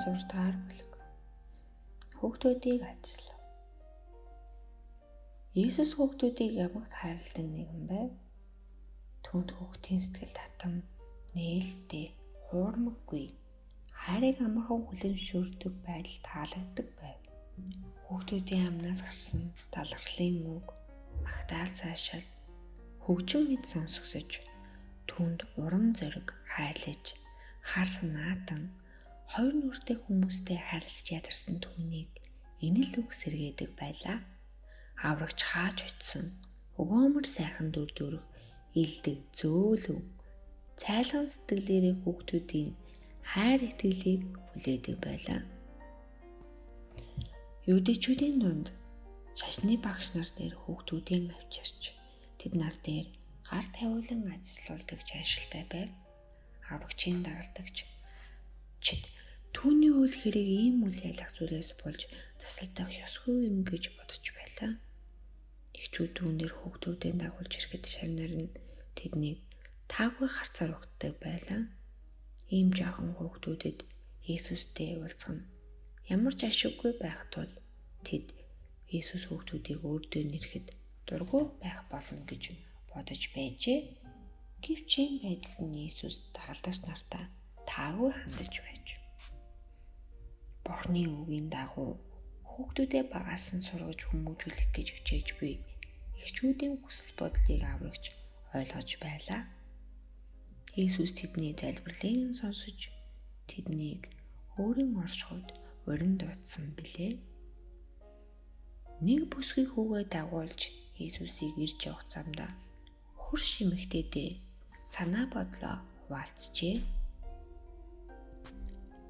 пасвартаар бүлэг. Хүүхдүүдийг ажиллав. Иесус хүүхдүүдийг ямагт хайрладаг нэгэн байв. Түүнд хүүхдийн сэтгэл татам, нээлттэй, хуурмаггүй, хайрыг амархан хүлээн байдал таалагддаг байв. Хүүхдүүдийн амнаас гарсан талархлын үг, магтаал цаашаал, хөгжим мэд сонсогдож, түүнд урам зориг хайрлаж, хар санаатан, хоёр нүртэй хүмүүстэй харилцаж ядарсан түүнийг инэл үг сэргээдэг байлаа. Аврагч хааж очсон, өгөөмөр сайхан дүр төрх, илдэг зөөлөв, цайлган сэтгэлээрээ хүүхдүүдийн хайр итгэлийг хүлээдэг байлаа. Юудэчүүдийн дунд шашны багш нар дээр хүүхдүүдийн авчирч, тэд нар дээр гар тавиулан ажиллуулдаг ажилтай байв. Аврагчийн дагалдагч чид түүний үйл хэрэг ийм үйл ялах зүйлээс болж тасалдах ёсгүй юм гэж бодож байлаа. Эхчүүд түүнээр хүүхдүүдийн дагуулж ирэхэд шавнар нь тэднийг таагүй харцаар угтдаг байлаа. Ийм жаахан хүүхдүүдэд Иесустэй уулзах нь ямар ч ашиггүй байх тул тэд Иесус хүүхдүүдийг өөртөө нэрэхэд дургүй байх болно гэж бодож байжээ. Гэвч ийм байдалд нь Иесус дагалдагч нартаа таагүй хандаж байж. Бурхны үгийн дагуу хүүхдүүдэд багаас нь сургаж хүмүүжүүлэх гэж хичээж буй эхчүүдийн хүсэл бодлыг аврагч ойлгож байлаа. Иесус тэдний залбирлыг сонсож тэднийг өөрийн оршихуйд урин дуудсан билээ. Нэг бүсгүй хүүгээ дагуулж Иесусыг ирж явах замдаа хурш эмэгтэйдээ санаа бодлоо хуваалцжээ.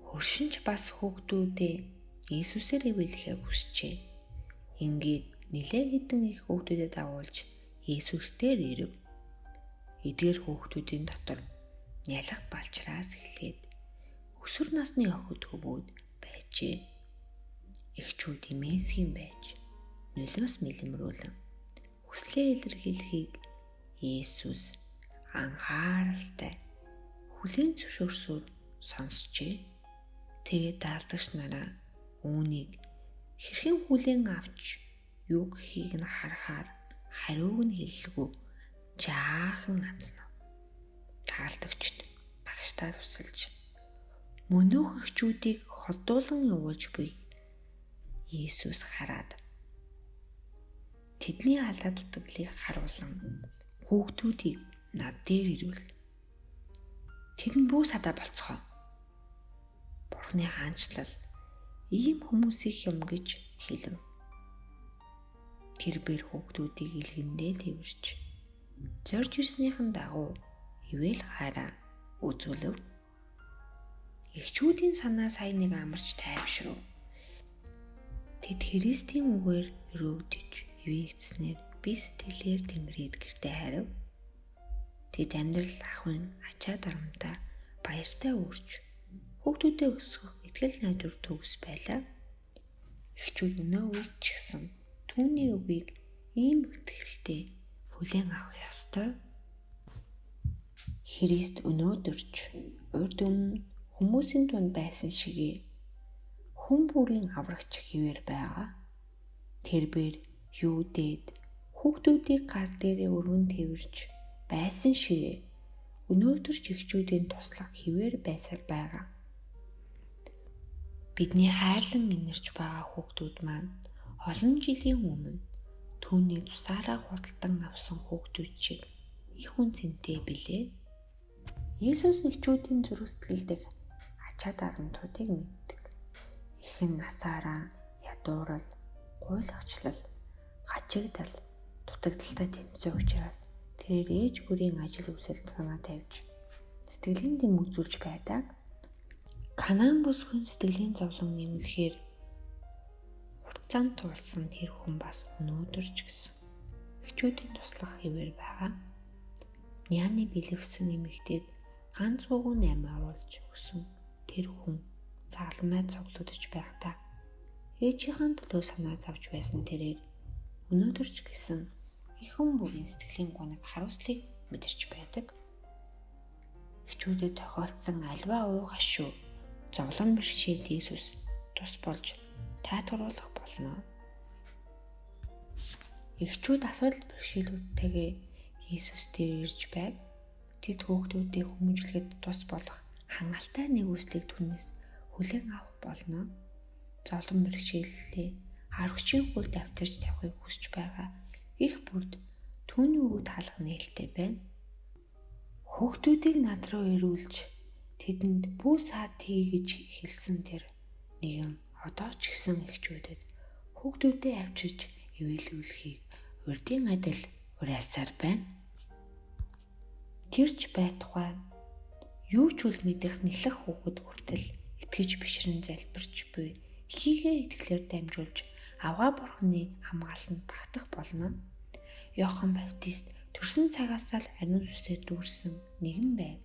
Хөршинч бас хүүхдүүдээ Иесусээр ивэлэхээ хүсчээ. Ингээд нэлээд хэдэн их хүүхдүүдэд дагуулж Иесусээр ирэв. Эдгээр хүүхдүүдийн дотор нялх балчраас эхлээд өсвөр насны охид хөвгүүд байжээ. Эхчүүд имээсгийн байж нулимс мэлэмрүүлэн хүслээ илэрхийлэхийг Иесус анхааралтай хүлээн зөвшөөрсөөр сонсчээ. Тэгээд даалдагч нараа үүнийг хэрхэн хүлээн авч юу гэхийг нь харахаар хариуг нь хэллэггүй жаахан анзнав. Даалдагчд багштай тусалж мөнөөх эхчүүдийг холдуулан явуулж буй Иесус хараад тэдний алдаа дутагдлыг харуулan хүүхдүүдийг над дээр ирүүл. Тэдэн бүү садаа болцгоо. Бурхны хаанчлал ийм хүмүүсийн юм гэж хэлв. Тэрбэр хүүхдүүдийг илгэндээ тэрвэрч зорж ирснийхэн дагуу ивэл хараа үзүүлв. Эхчүүдийн санаа сайн нэг амарч тайвшрав. Тэд Христийн үгээр өрөвдөж ивэгдснээр би сэтгэлээр Тэнгэрийг гэртээ харив. Тэд амьдрал ахын ачаа дарамтаа баяртай үрж хүүхдүүдэд өсгөх итгэл найдвар төгс байлаа. Эхчүүд өнөө үед ч гэсэн түүний үгийг ийм итгэлтэй хүлээн авах ёстой. Христ өнөөдөрч урд өмнө хүмүүсийн дунд байсан шигээ хүн бүрийн аврагч хэвээр байгаа. Тэрбээр Юудэд хүүхдүүдийг гар дээрээ өргөн тэрвэрч байсан шигээ өнөөдөр ч эхчүүдийн туслах хэвээр байсаар байгаа. Бидний хайрлан инэрч байгаа хүүхдүүд маань олон жилийн өмнө түүний тусаараа худалдан авсан хүүхдүүд шиг их үнцэнтэй билээ. Иесус эхчүүдийн зүрх сэтгэл дэх ачаа дарамтуудыг мэддэг. Ихэн насаараа ядуурал, гуйлагчлал, гачигдал, дутагдaltaй тэмцэх учраас тэрээр ээж бүрийн ажил үсэлд санаа тавьж сэтгэлийн дэм үзүүлж байдаг. Канаан бүсгүйн сэтгэлийн зовлон нэмэхээр уртцаан туулсан тэр хүн бас өнөөдөр ч гэсэн эхчүүдийн туслах хэвээр байгаа. Няаны бэлэвсэн эмэгтэйд ганц гугуун амь оруулж өгсөн тэр хүн загалмай цоглогдож байхдаа ээжийнхэн төлөө санаа зовж байсан тэрээр өнөөдөр ч гэсэн ихэн бүрийн сэтгэлийн гоног хариуцлыг мэдэрч байдаг. Эхчүүдэд тохиолдсон альва уух ашиг зовлон бэрхшээлд Есүс тус болж тайлбарлах болно. Эхчүүд асуудал бэрхшээлүүдтэйгээ Есүс дээр ирж байв. Тэд хүүхдүүдийг хүмүүжлэхэд тус болох хангалттай нэгүслийг түүнээс хүлээн авах болно. Зовлон бэрхшээлээ арвчийн хүрд авчирч тавихыг хүсэж байгаа их бүрд түүний үгд хаалга нээлттэй байна. Хүүхдүүдийг над руу ирүүлж тэдэнд бүү саад хий гэж хэлсэн тэр нэгэн одоо ч гэсэн эхчүүдэд хүүхдүүдээ авчирч ивэлүүлэхийг урдын адил уриалсаар байна. Тэрч байтугай юу ч үл мэдэх нэлэх хүүхэд хүртэл итгэж бишрэн залбирч буй ихийгээ итгэлээр дамжуулж авгаа бурхны хамгаалалтанд багтах болно. Иохан Баптист төрсөн цагаас л ариун сүсээр дүүрсэн нэгэн байв.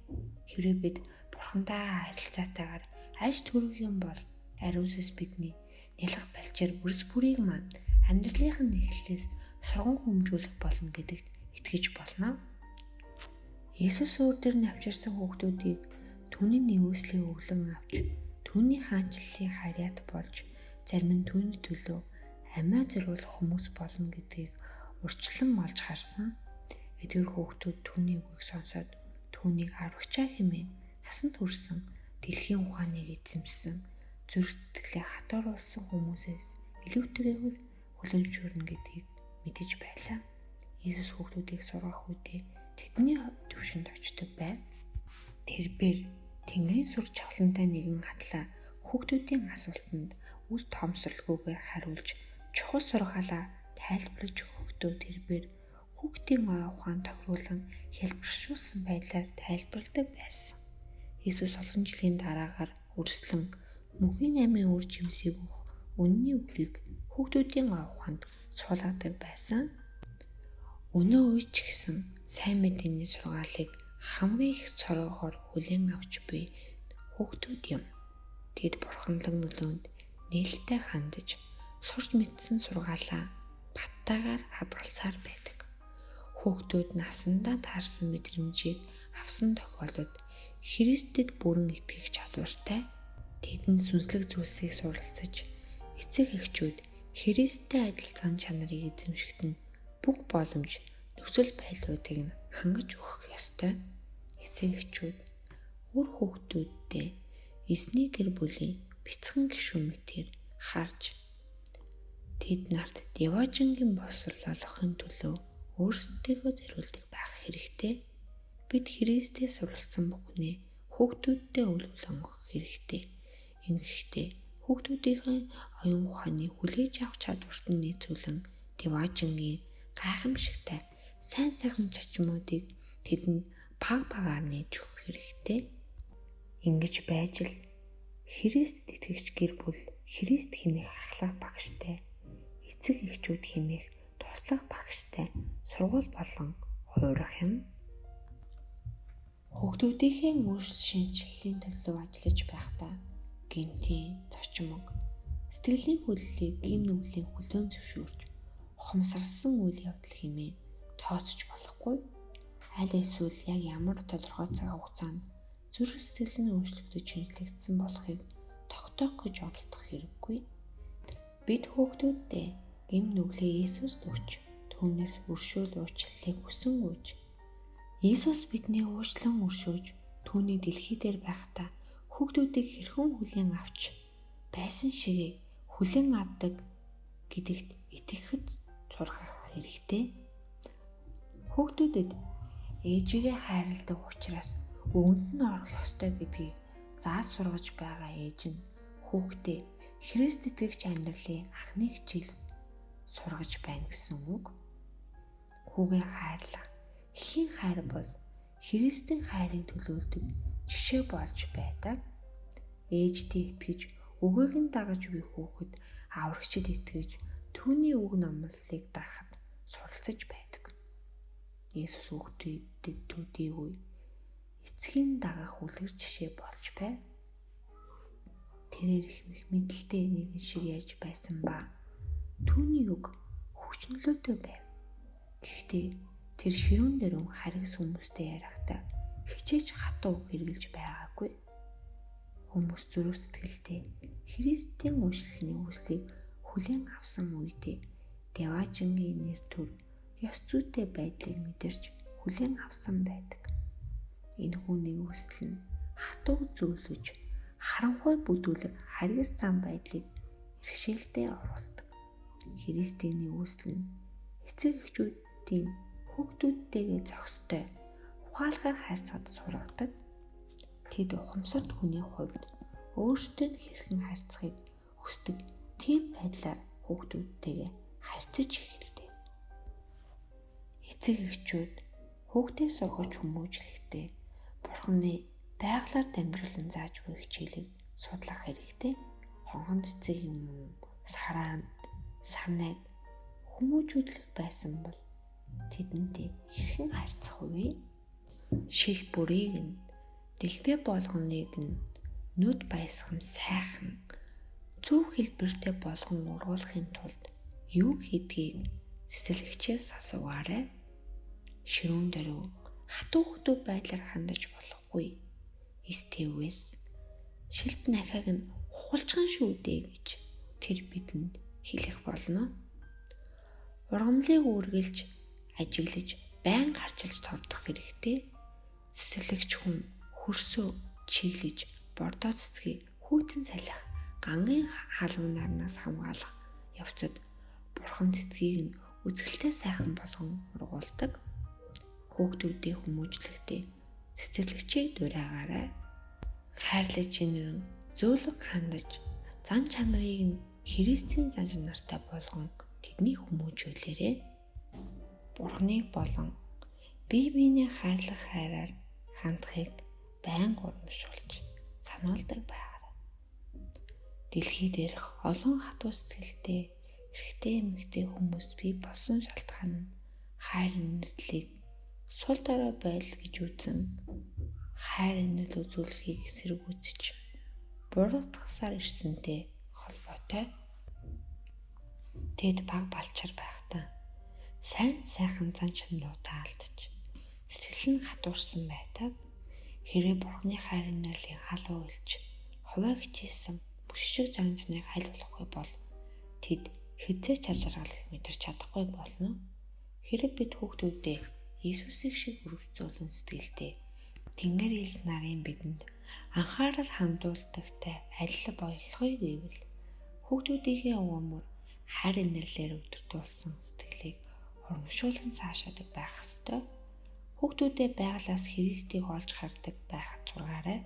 Хэрэв бид бурхандаа харилцаатайгаар аж төрөгийн бол ариун сүс бидний нялх балчир бүрс бүрийг маань амьдралын эхлэлээс сурган хүмжүүлэх болно гэдэгт итгэж болно. Есүс өөрөөр нь авчирсан хүүхдүүдийг түүний нэгүслийг өглөн авч түүний хаанчлалыг харьяат болж зарим нь түүний төлөө амиа зориулах хүмүүс болно гэдгийг урьдчилан олж харсан. Эдгээр хүүхдүүд түүний үгийг сонсоод түүнийг аврагчаа хэмээн насанд хүрсэн дэлхийн ухааныг эзэмшсэн зүрх сэтгэлээ хатууруулсан хүмүүсээс илүүтэйгээр хүлэмжшүүрнэ гэдгийг мэдэж байлаа. Есүс хүүхдүүдийг сургах үедээ тэдний төвшөнд очдог байв. Тэрбээр Тэнгэрийн сүр чавлантай нэгэн хатлаа хүүхдүүдийн асуултанд үл тоомсорлгүйгээр хариулж чухал сургаалаа тайлбарлаж өгөхдөө тэрбээр хүүхдийн ой ухаан тохируулан хэлбэршүүлсэн байдлаар тайлбарладаг байсан. Есүс олон жилийн дараагаар үргэлжлэн мөнхийн амийн үр жимсийг өгөх үнний үгийг хүүхдүүдийн ой ухаанд суулгадаг байсан. Өнөө үе ч гэсэн сайн мэдээний сургаалыг хамгийн их цоргоор хүлээн авч буй хүүхдүүд юм. Тэд бурханлаг нөлөөнд нээлттэй хандаж сурч мэдсэн сургаалаа баттайгаар хадгалсаар байдаг. Хүүхдүүд насандаа таарсан мэдрэмжийг авсан тохиолдолд Христэд бүрэн итгэх чадвартай. Тэдэнд сүнслэг зүйлсийг суралцаж эцэг эхчүүд Христтэй адил зан чанарыг эзэмшихэд нь бүх боломж нөхцөл байдлуудыг нь хангаж өгөх ёстой. Эцэг эхчүүд өөр хүүхдүүддээ эзний гэр бүлийн бяцхан гишүүн мэтээр харж тэд нарт деважингийн босрлолохын төлөө өөрсдийгөө зориулдаг байх хэрэгтэй. Бид Христээс суралцсан бүхнээ хүүхдүүддээ үлүүлэн өгөх хэрэгтэй. Ингэхдээ хүүхдүүдийнхээ оюун ухааны хүлээж авах чадварт нь нийцүүлэн деважингийн гайхамшигтай сайн сайхан чачмуудыг тэдэнд баг багаар нээж өгөх хэрэгтэй. Ингэж байж л Христэд итгэгч гэр бүл Христ хэмээх ахлах багштай, эцэг эхчүүд хэмээх туслах багштай сургууль болон хуурах юм. Хүүхдүүдийнхээ өөрсдийн шинжиллийн төлөв ажиллаж байхдаа гэнтийн, зочмог, сэтгэлийн хөдлөлийг гин нүглийн хүлээн зөвшөөрч ухамсарласан үйл явдал хэмээн тооцож болохгүй. Аль эсвэл яг ямар тодорхой цаг хугацаанд зүрх сэтгэл нь өөрчлөгдөж шинжлэгдсэн болохыг тогтоох гэж оролдох хэрэггүй. Бид хүүхдүүддээ гин нүглээ Есүст өгч түүнээс өршөөл уучлалыг хүсэн гүйж Есүс бидний уучлан өршөөж түүний дэлхий дээр байхдаа хүүхдүүдийг хэрхэн хүлээн авч байсан шигээ хүлээн авдаг гэдэгт итгэхэд сургах хэрэгтэй. Хүүхдүүдэд ээжигээ хайрладаг учраас өвөнд нь орох ёстой гэдгийг зааж сургаж байгаа ээж нь хүүхдээ Христ итгэгч амьдралын анхны хичээл сургаж байна гэсэн үг. Хүүгээ хайрлах эхийн хайр бол Христийн хайрыг төлөөлдөг жишээ болж байдаг. Ээждээ итгэж өгөөг нь дагаж буй хүүхэд аврагчид итгэж түүний үг номлолыг дагахад суралцаж байдаг. Есүс хүүхдүүдэд төдийгүй эцгийн дагах үлгэр жишээ болж байв. Тэрээр их мэдлэлтэй нэгэн шиг ярьж байсан ба түүний үг хүчнөлөөтэй байв. Гэхдээ тэр ширүүн дөрөв харгас хүмүүстэй ярихдаа хичээж хатуу үг хэрэглэж байгаагүй. Хүмүүс зүрх сэтгэлдээ Христийн үйлчлэлийн үслийг хүлээн авсан үедээ Деважингийн нэр төр ёс зүйтэй байдлыг мэдэрч хүлээн авсан байдаг. Энэ хүний үсэл нь хатуу зөөлөж харанхуй бүдүүлэг харгас зам байдлыг иргэшээлдээ оруулдаг. Христийн үсэл нь эцэг эхчүүдийн хүүхдүүдтэйгээ зохистой ухаалгаар харьцаад сургадаг. Тэд ухамсарт хүний хувьд өөртөө хэрхэн харьцахыг хүсдэг тийм байдлаар хүүхдүүдтэйгээ харьцаж эхэлдэг. Эцэг эхчүүд хүүхдээ сохож хүмүүжлэхдээ Бурханы байгалаар дамжуулан зааж буй хичээлийг судлах хэрэгтэй. Хонхон цэцэг юм уу, сараанд, санайг хүмүүжүүлэх байсан бол тэдэнтэй хэрхэн харьцах вэ? Шил бүрийг нь дэлбээ болгоныг нь нүд баясгам сайхан зөв хэлбэртэй болгон ургуулахын тулд юу хийдгийг цэцэрлэгчээс асуугаарай. Ширүүн дөрөв хатуу хөтөө байдлаар хандаж болохгүй. Эстэвээс шилт нахаг нь ухалчхан шүү дээ гэж тэр бидэнд хэлэх болно. Ургамлыг үргэлж ажиглаж байн гарчилж тордох хэрэгтэй. Цэцэрлэгч хүн хөрсөө чиглэж бордоо цэцгийг хүйтэн салхих гангийн халуун нарнаас хамгаалах явцад Бурхан цэцгийг нь үзгэлтэй сайхан болгон ургуулдаг. Хүүхдүүдийн хүмүүжлэхдээ цэцэрлэгчийг дуурайгаарай. Хайрлаж инэрэн зөөлөг хандаж зан чанарыг нь Христийн зан чанартай болгон тэднийг хүмүүжүүлээрэй. Бурханыг болон бие биенээ хайрлах хайраар хандахыг байнга урамшуулж сануулдаг байгаарай. Дэлхий дээрх олон хатуу сэтгэлтэй эрэгтэй эмэгтэй хүмүүс бий болсон шалтгаан нь хайр инэрлийг сул дорой байдал гэж үзэн хайр инэрл үзүүлэхийг эсэргүүцэж буруутгасаар ирсэнтэй холбоотой. Тэд баг балчир байхдаа сайн сайхан зан чанаруудаа алдаж сэтгэл нь хатуурсан байдаг. Хэрэг Бурханы хайр инэрлийг халуу үлж хуваа хичээсэн бүшиг зан чанарыг хайлуулахгүй бол тэд хэзээ ч ажралыг мэдэрч чадахгүй болно. Хэрэг бид хүүхдүүдээ Иесусыг шиг өргөцөөлөн сэтгэлдээ Тэнгэр ил нарын бидэнд анхаарал хандуулдагтай аль боёлгоё гэвэл хүүхдүүдийнхээ өвөмөр хайр инэрлээр өдөртүүлсэн сэтгэлийг урамшуулан цаашаадаг байх ёстой. Хүүхдүүдэд байгалаас Христийг олж хардаг байхад сургаарай.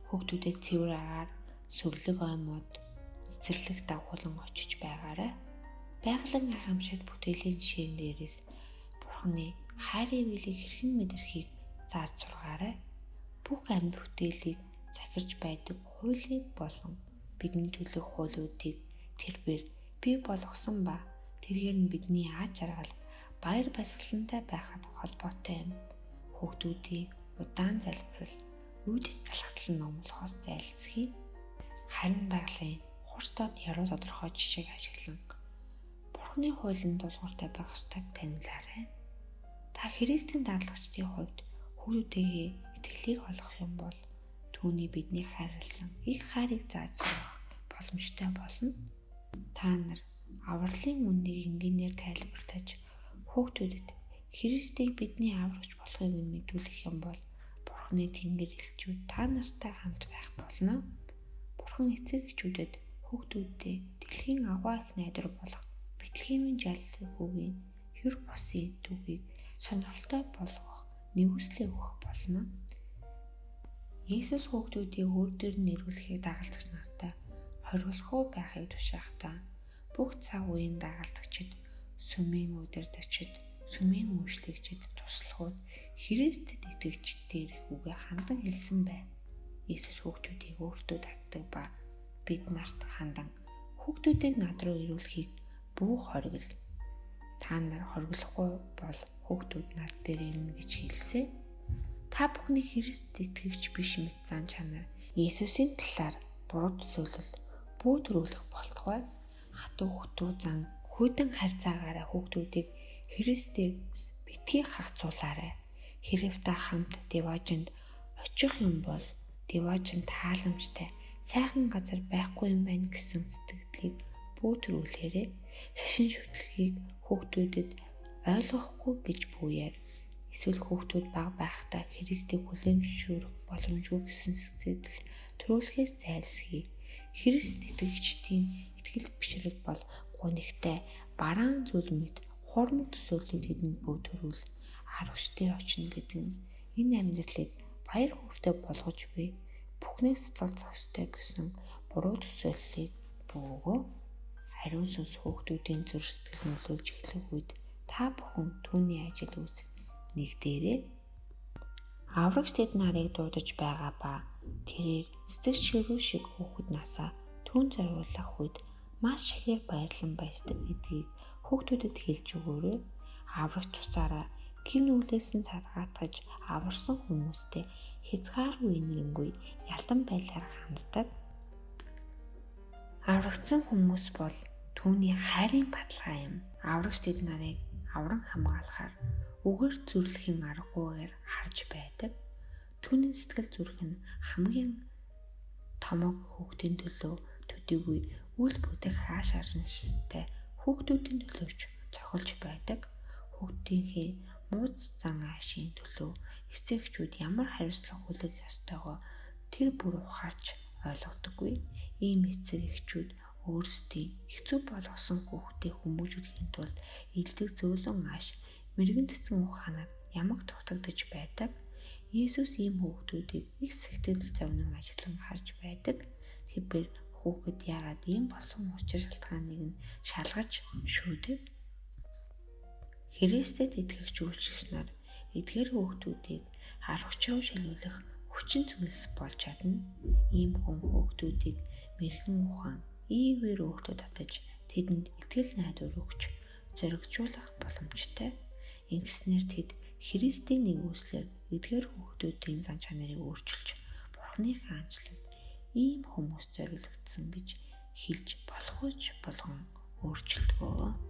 Хүүхдүүдэд цэвэр агаар, сөглөг оймоод цэцэрлэг дагуулan очиж байгаарай. Байгалийн гайхамшигт бүтээлийн жишээн дээрээс Бурханы хайрын вилийг хэрхэн мэдрэхийг зааж сургаарай. Бүх амьд бүтээлийг захирж байдаг хуулийг болон бидний төлөх хуулиудыг тэрбээр бий болгосон ба тэргээр нь бидний аж аргал баяр баясгалантай байхад холбоотой юм. Хүүхдүүдийн удаан залбирал, үүдэж залхтал номлохоос зайлсхий. Харин байгалийн хурцтод яруу тодорхой жишээг ашиглан Бурханы хуулинд дуулууртай байх ёстойг танилцаарай. Та Христийн даатлагчдын хувьд хүүхдүүдээ итгэлийг олгох юм бол түүний бидний хайрлсан их хайрыг зааж сурах боломжтой болно. Та нар авралын үннийг энгийнээр тайлбарлаж хүүхдүүдэд Христийг бидний аврагч болохыг нь мэдүүлэх юм бол Бурханы Тэнгэр элчүүд та нартай хамт байх болно. Бурхан эцэг эхчүүдэд хүүхдүүдээ дэлхийн агуу их найдвар болох Бэтлехемийн жаллаг үгийн хэр бусын түүхийг сонирхолтой болгох нэгүслээ өгөх болно. Иесус хүүхдүүдийг өөр дөр нь ирүүлэхийг дагалдагч нартай хориглохгүй байхыг тушаахтаа бүх цаг үеийн дагалдагчид, сүмийн удирдагчид, сүмийн үйлчлэгчид, туслахууд Христэд итгэгчдээ ирэх үгээ хандан хэлсэн байв. Иесус хүүхдүүдийг өөртөө татдаг ба бид нарт хандан хүүхдүүдийг над руу ирүүлэхийг бүх хоригл. Та нар хориглохгүй бол хүүхдүүд над дээр ирнэ гэж хэлсэн. Та бүхний Христ итгэгч биш мэт зан чанар Иесусийн талаар буруу төсөөлөл бүүдрүүлэх болтугай. Хатуу хөтөө зан хүйдэн харьцаагаараа хүүхдүүдийг Христээр битгий хагцуулаарай. Хэрэг та хамт Деважинд очих юм бол девоочн тааламжтай сайхан газар байхгүй юм байна гэсэн сэтгэлийг бүүтрүүлээрээ шашин шүтлгийг хүүхдүүдэд ойлгохгүй гэж бүүяар. Эсвэл хүүхдүүд бага байхдаа Христийг хүлээн зөвшөөрөх боломжгүй гэсэн сэтгэл төрүүлэхээс зайлсхий. Христ итгэгчдийн итгэл бишрэг бол гунигтай бараан зүлмэд хормог төсөөллийг тэдэнд бүүтрүүл арвч дээр очно гэдэг нь энэ амьдралыг баяр хөөртэй болгож буй бүхнээс цацах ёстой гэсэн буруу төсөөллийг бөөгөө ариун сүнс хүүхдүүдийн зүрх сэтгэл нөлөөлж эхлэх үед та бүхэн түүний ажил үүсэт нэгдээрээ аврагч тэд нарыг дуудаж байгаа ба тэрээр цэцэг ширүү шиг хүүхэд насаа түүн зориулах үед маш ихээр баярлан баясдаг гэдгийг хүүхдүүдэд хэлж өгөөрэй. Аврагч тусаараа гэр нүглээс нь цадгаатгаж аварсан хүмүүстэй хязгааргүй инэрэнгүй ялдан байлаар ханддаг. Аврагдсан хүмүүс бол түүний хайрын баталгаа юм. Аврагч тэд нарыг авран хамгаалахаар үгээр зүрлэхийн аргагүйгээр харж байдаг. Түүний сэтгэл зүрх нь хамгийн томог хүүхдийн төлөө төдийгүй үл бүдэх хааш арнштай хүүхдүүдийн төлөөч цохолж байдаг. Хүүхдийнхээ мууц зан аашийн төлөө эцэгчүүд ямар хариуцлага хүлээх ёстойгоо тэр бүр ухаарч ойлгодоггүй. Ийм эцэг эхчүүд өөрсдийн хэцүү болгосон хүүхдээ хүмүүжүүлэхийн тулд илдэг зөөлөн ааш мэрэгэн цэцэн ухаанаар ямаг дутагдж байдаг. Есүс ийм хүүхдүүдийг их сэтгэл зовнин ажиглан харж байдаг. Тэбэр хүүхэд яагаад ийм болсон учир шалтгааныг нь шалгаж шүүдэг. Христэд итгэгч үйлчлэгч нар эдгээр хүүхдүүдийг аврагч руу шилжүүлэх хүчин зүйлс болж чадна. Ийм хүн хүүхдүүдийг мэрэгэн ухаан ийгээр өөртөө татаж тэдэнд итгэл найдвар өгч зоригжуулах боломжтой. Ингэснээр тэд Христийн нэгүслэр эдгээр хүүхдүүдийн зан чанарыг өөрчилж Бурхны хаанчлалд ийм хүмүүс зориулагдсан гэж хэлж болох ч болгон өөрчилдгөө.